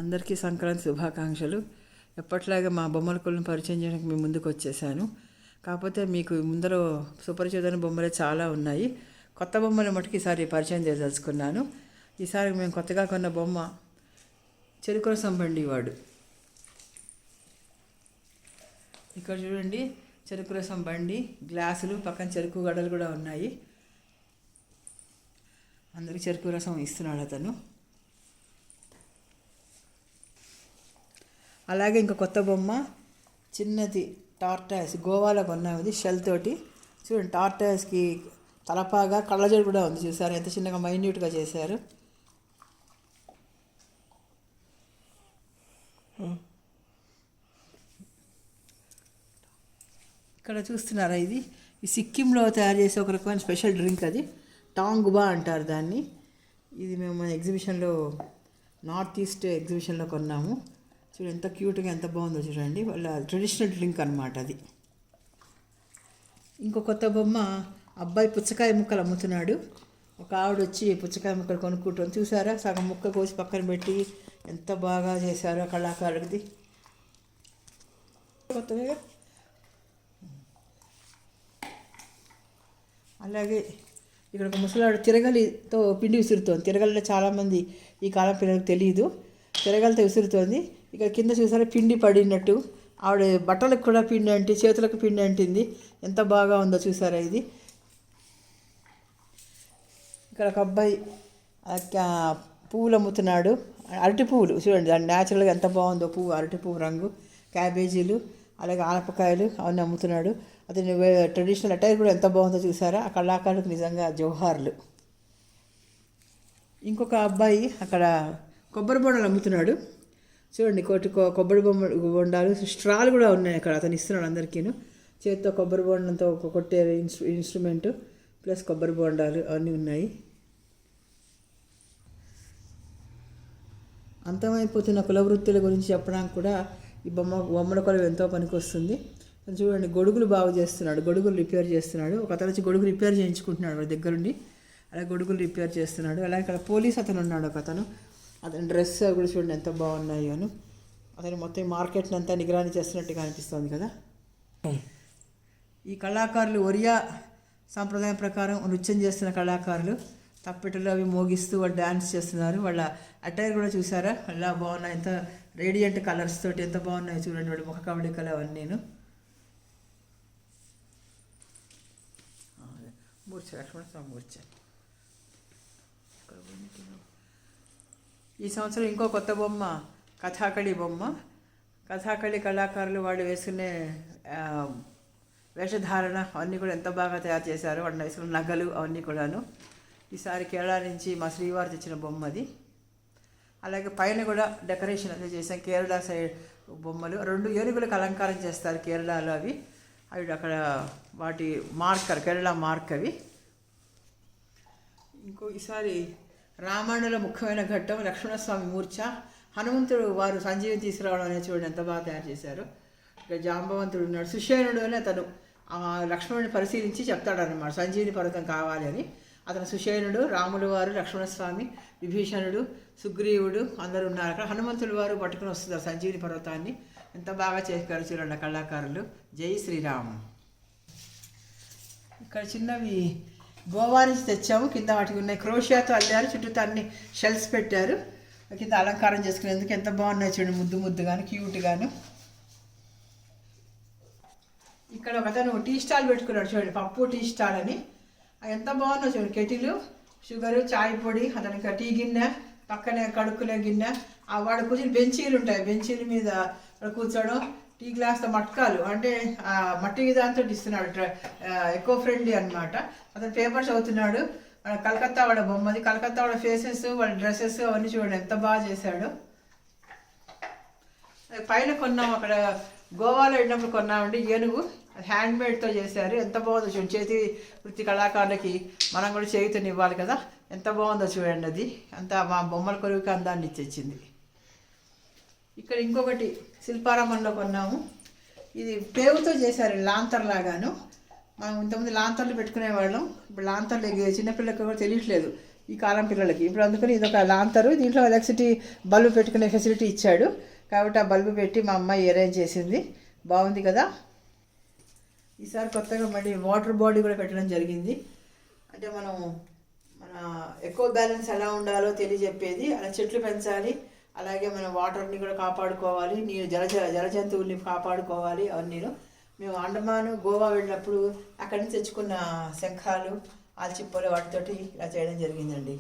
అందరికీ సంక్రాంతి శుభాకాంక్షలు. ఎప్పట్లాగా మా బొమ్మల కొలను పరిచయం చేయడానికి మేము ముందుకు వచ్చేసాను. కాకపోతే మీకు ముందర సుపరిచితమైన బొమ్మలే చాలా ఉన్నాయి. కొత్త బొమ్మల మటుకు ఈసారి పరిచయం చేయదలుచుకున్నాను. ఈసారి మేము కొత్తగా కొన్న బొమ్మ చెరుకు రసం బండి వాడు. ఇక్కడ చూడండి, చెరుకు రసం బండి, గ్లాసులు, పక్కన చెరుకు గడలు కూడా ఉన్నాయి. అందరికీ చెరుకు రసం ఇస్తున్నాడు అతను. అలాగే ఇంకో కొత్త బొమ్మ చిన్నది టార్టాయిస్, గోవాలో కొన్నాం. ఇది షెల్ తోటి. చూడండి, టార్టాయిస్కి తలపాగా కళ్ళజోడు కూడా ఉంది. చూసారు ఎంత చిన్నగా మైన్యూట్గా చేశారు. ఇక్కడ చూస్తున్నారా, ఇది ఈ సిక్కింలో తయారు చేసే ఒక రకమైన స్పెషల్ డ్రింక్. అది టాంగుబా అంటారు దాన్ని. ఇది మేము మన ఎగ్జిబిషన్లో, నార్త్ ఈస్ట్ ఎగ్జిబిషన్లో కొన్నాము. చూడండి ఎంత క్యూట్గా, ఎంత బాగుందో చూడండి. వాళ్ళ ట్రెడిషనల్ డ్రింక్ అనమాట అది. ఇంకో కొత్త బొమ్మ, అబ్బాయి పుచ్చకాయ ముక్కలు అమ్ముతున్నాడు. ఒక ఆవిడ వచ్చి పుచ్చకాయ ముక్కలు కొనుక్కుంటుంది. చూసారా, సగం ముక్క కోసి పక్కన పెట్టి ఎంత బాగా చేశారో కళాకారుడిది. కొత్తగా అలాగే ఇక్కడ ఒక ముసలాడు తిరగలితో పిండి విసురుతోంది. తిరగలిలో చాలామంది ఈ కాలం పిల్లలకు తెలియదు. తిరగలితో విసురుతోంది. ఇక్కడ కింద చూసారా, పిండి పడినట్టు. ఆవిడ బట్టలకు కూడా పిండి అంటి, చేతులకు పిండి అంటింది. ఎంత బాగా ఉందో చూసారా ఇది. ఇక్కడ ఒక అబ్బాయి పువ్వులు అమ్ముతున్నాడు. అరటి పువ్వులు చూడండి, దాని న్యాచురల్గా ఎంత బాగుందో పువ్వు, అరటి పువ్వు రంగు. క్యాబేజీలు, అలాగే ఆనపకాయలు అవన్నీ అమ్ముతున్నాడు. అతని ట్రెడిషనల్ అటైర్ కూడా ఎంత బాగుందో చూసారా. ఆ కళాకారులకు నిజంగా జోహార్లు. ఇంకొక అబ్బాయి అక్కడ కొబ్బరి బొండాలు అమ్ముతున్నాడు. చూడండి, కొబ్బరి బొండాలు, స్ట్రాలు కూడా ఉన్నాయి అక్కడ. అతను ఇస్తున్నాడు అందరికీను. చేతితో కొబ్బరి బొండంతో కొట్టే ఇన్స్ట్రుమెంటు ప్లస్ కొబ్బరి బొండాలు అవన్నీ ఉన్నాయి. అంతమైపోతున్న కుల వృత్తుల గురించి చెప్పడానికి కూడా ఈ బొమ్మల కొలువు ఎంతో పనికొస్తుంది. చూడండి, గొడుగులు బాగు చేస్తున్నాడు, గొడుగులు రిపేర్ చేస్తున్నాడు. ఒక అతను వచ్చి గొడుగు రిపేర్ చేయించుకుంటున్నాడు వాడి దగ్గరుండి. అలా గొడుగులు రిపేర్ చేస్తున్నాడు. అలాగే ఇక్కడ పోలీస్ అతను ఉన్నాడు ఒక అతను. అతని డ్రెస్ కూడా చూడండి ఎంత బాగున్నాయి అను. అతను మొత్తం మార్కెట్ని అంతా నిగరాని చేస్తున్నట్టుగా అనిపిస్తుంది కదా. ఈ కళాకారులు ఒరియా సాంప్రదాయం ప్రకారం నృత్యం చేస్తున్న కళాకారులు. తప్పెటలు అవి మోగిస్తూ వాళ్ళు డ్యాన్స్ చేస్తున్నారు. వాళ్ళ అటైర్ కూడా చూసారా ఎలా బాగున్నాయి, ఎంత రేడియంట్ కలర్స్ తోటి ఎంత బాగున్నాయి చూడండి. వాడు ముఖ కవళికలు అవన్నీ. మూర్ఛ, లక్ష్మణ స్వామి మూర్ఛ. ఈ సంవత్సరం ఇంకో కొత్త బొమ్మ కథాకళి బొమ్మ. కథాకళి కళాకారులు వాళ్ళు వేసుకునే వేషధారణ అవన్నీ కూడా ఎంత బాగా తయారు చేశారు. వాళ్ళు వేసుకున్న నగలు అవన్నీ కూడాను. ఈసారి కేరళ నుంచి మా శ్రీవారు తెచ్చిన బొమ్మ అది. అలాగే పైన కూడా డెకరేషన్ అదే చేసాం. కేరళ సైడ్ బొమ్మలు 2 ఏనుగులకు అలంకారం చేస్తారు కేరళలో. అవి అక్కడ వాటి మార్కర్, కేరళ మార్క్ అవి. ఇంకో ఈసారి రామాయణంలో ముఖ్యమైన ఘట్టం లక్ష్మణస్వామి మూర్ఛ. హనుమంతుడు వారు సంజీవిని తీసుకురావడం అనేది చూడండి ఎంత బాగా తయారు చేశారు. ఇక్కడ జాంబవంతుడు ఉన్నాడు. సుషేణుడు అని అతను లక్ష్మణుని పరిశీలించి చెప్తాడన్నమాట, సంజీవిని పర్వతం కావాలి అని. అతను సుషేణుడు, రాములు వారు, లక్ష్మణస్వామి, విభీషణుడు, సుగ్రీవుడు అందరూ ఉన్నారు అక్కడ. హనుమంతుడు వారు పట్టుకుని వస్తున్నారు సంజీవిని పర్వతాన్ని. ఎంత బాగా చేశారు చూడండి కళాకారులు. జై శ్రీరామ్. ఇక్కడ చిన్నవి గోవా నుంచి తెచ్చాము. కింద వాటికి ఉన్నాయి, క్రోషియాతో అల్లారు. చుట్టూ అన్ని షెల్స్ పెట్టారు. కింద అలంకారం చేసుకునేందుకు ఎంత బాగున్నాయి చూడండి, ముద్దు ముద్దుగాను, క్యూట్గాను. ఇక్కడ ఒక అతను టీ స్టాల్ పెట్టుకున్నాడు చూడండి, పప్పు టీ స్టాల్ అని. ఎంత బాగున్నాయి చూడండి. కెటిలు, షుగరు, చాయ్ పొడి, అతనికి టీ గిన్నె, పక్కనే కడుక్కునే గిన్నె. వాడు కూర్చొని బెంచీలు ఉంటాయి, బెంచీల మీద కూర్చోవడం. టీ గ్లాస్తో మట్కాలు అంటే మట్టి విధానంతో ఇస్తున్నాడు. ఎకో ఫ్రెండ్లీ అనమాట. అతను పేపర్ చదువుతున్నాడు. కలకత్తా వాడ బొమ్మది. కలకత్తా వాడ ఫేసెస్, వాళ్ళ డ్రెస్సెస్ అవన్నీ చూడండి ఎంత బాగా చేశాడు. పైన కొన్నాం, అక్కడ గోవాలో వెళ్ళినప్పుడు కొన్నామండి ఏనుగు. హ్యాండ్మేడ్తో చేశారు. ఎంత బాగుందో చూడండి. చేతి వృత్తి కళాకారులకి మనం కూడా చేయుతని ఇవ్వాలి కదా. ఎంత బాగుందో చూడండి. అది అంతా మా బొమ్మల కొలువుకి అందాన్ని ఇచ్చేసింది. ఇక్కడ ఇంకొకటి శిల్పారామంలో కొన్నాము. ఇది పేవుతో చేశారు, లాంతర్ లాగాను. మనం ఇంతకుముందు లాంతర్లు పెట్టుకునేవాళ్ళం. ఇప్పుడు లాంతర్లు చిన్నపిల్లలకు కూడా తెలియట్లేదు. ఈ కాలం పిల్లలకి. ఇప్పుడు అందుకని ఇదొక లాంతరు, దీంట్లో ఎలక్ట్రిసిటీ బల్బు పెట్టుకునే ఫెసిలిటీ ఇచ్చాడు కాబట్టి ఆ బల్బు పెట్టి మా అమ్మాయి అరేంజ్ చేసింది. బాగుంది కదా. ఈసారి కొత్తగా మళ్ళీ వాటర్ బాడీ కూడా పెట్టడం జరిగింది. అంటే మన ఎకో బ్యాలెన్స్ ఎలా ఉండాలో తెలియజెప్పేది. అలా చెట్లు పెంచాలి, అలాగే మనం వాటర్ని కూడా కాపాడుకోవాలి, నీరు జలజంతువుల్ని కాపాడుకోవాలి. అవన్నీను మేము అండమాను గోవా వెళ్ళినప్పుడు అక్కడి నుంచి తెచ్చుకున్న శంఖాలు ఆల్చిప్పలు వాటితోటి ఇలా చేయడం జరిగిందండి.